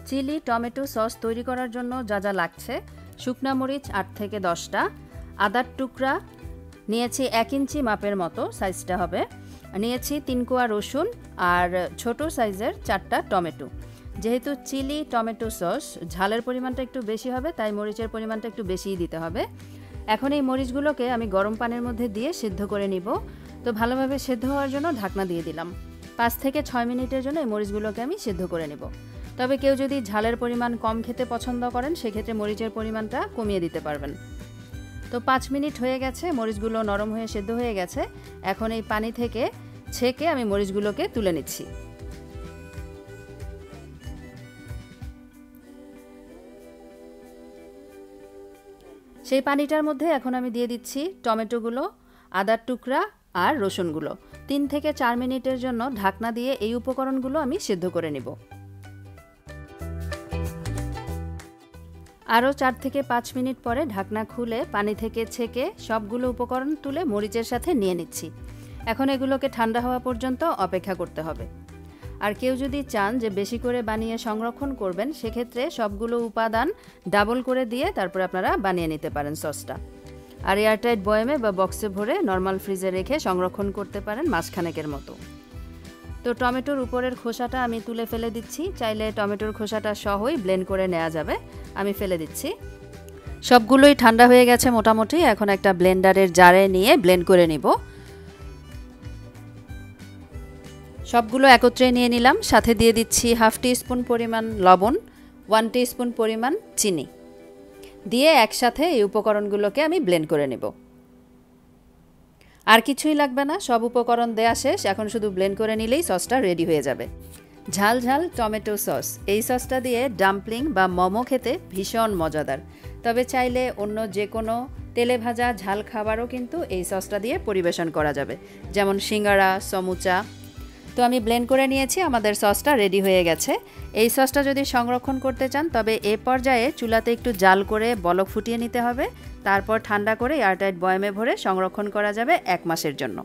Chilli tomato sauce তৈরি করার জন্য যা যা লাগছে, শুকনা মরিচ 8 থেকে 10টা, আদার টুকরা নিয়েছি 1 ইঞ্চি মাপের মতো সাইজটা হবে, নিয়েছি 3 কোয়া রসুন আর ছোট সাইজের 4টা টমেটো। যেহেতু চিলি টমেটো সস ঝালের পরিমাণটা একটু বেশি হবে, তাই মরিচের পরিমাণটা একটু বেশিই দিতে হবে। এখন এই মরিচগুলোকে আমি গরম পানির মধ্যে দিয়ে সিদ্ধ করে নিব। তো ভালোভাবে সিদ্ধ হওয়ার জন্য ঢাকনা দিয়ে দিলাম। 5 থেকে 6 মিনিটের জন্য এই মরিচগুলোকে আমি সিদ্ধ করে নেব। তবে কেউ যদি ঝালের পরিমাণ কম খেতে পছন্দ করেন সেক্ষেত্রে মরিচের পরিমাণটা কমিয়ে দিতে পারবেন। তো 5 মিনিট হয়ে গেছে, মরিচগুলো নরম হয়ে সিদ্ধ হয়ে গেছে। এখন এই পানি থেকে ছেঁকে আমি মরিচগুলোকে তুলে নিচ্ছি। সেই পানিটার মধ্যে এখন আমি দিয়ে দিচ্ছি টমেটোগুলো, আদার টুকরা আর রসুনগুলো। 3 থেকে 4 মিনিটের জন্য ঢাকনা দিয়ে এই উপকরণগুলো আমি সিদ্ধ করে নিব। আরও 4 থেকে 5 মিনিট পরে ঢাকনা খুলে পানি থেকে ছেঁকে সবগুলো উপকরণ তুলে মরিচের সাথে নিয়ে নিচ্ছি। এখন এগুলোকে ঠান্ডা হওয়া পর্যন্ত অপেক্ষা করতে হবে। আর কেউ যদি চান যে বেশি করে বানিয়ে সংরক্ষণ করবেন, সেক্ষেত্রে সবগুলো উপাদান ডাবল করে দিয়ে তারপর আপনারা বানিয়ে নিতে পারেন সসটা। আর এয়ারটাইট বয়ামে বা বক্সে ভরে নর্মাল ফ্রিজে রেখে সংরক্ষণ করতে পারেন মাসখানেকের মতো। তো টমেটোর উপরের খোসাটা আমি তুলে ফেলে দিচ্ছি। চাইলে টমেটোর খোসাটা সহই ব্লেন্ড করে নেওয়া যাবে। আমি ফেলে দিচ্ছি। সবগুলোই ঠান্ডা হয়ে গেছে মোটামুটি। এখন একটা ব্লেন্ডারের জারে নিয়ে ব্লেন্ড করে নিব। সবগুলো একত্রে নিয়ে নিলাম। সাথে দিয়ে দিচ্ছি হাফ টিস্পুন পরিমাণ লবণ, 1 টিস্পুন পরিমাণ চিনি দিয়ে একসাথে এই উপকরণগুলোকে আমি ব্লেন্ড করে নেব। আর কিছুই লাগবে না, সব উপকরণ দেয়া শেষ। এখন শুধু ব্লেন্ড করে নিলেই সসটা রেডি হয়ে যাবে। ঝাল ঝাল টমেটো সস, এই সসটা দিয়ে ডাম্পলিং বা মোমো খেতে ভীষণ মজাদার। তবে চাইলে অন্য যে কোনো তেলে ভাজা ঝাল খাবারও কিন্তু এই সসটা দিয়ে পরিবেশন করা যাবে, যেমন সিঙ্গারা, সমুচা। তো আমি ব্লেন্ড করে নিয়েছি, আমাদের সসটা রেডি হয়ে গেছে। এই সসটা যদি সংরক্ষণ করতে চান তবে এ পর্যায়ে চুলাতে একটু জাল করে বলক ফুটিয়ে নিতে হবে। তারপর ঠান্ডা করে এয়ারটাইট বয়ামে ভরে সংরক্ষণ করা যাবে 1 মাসের জন্য।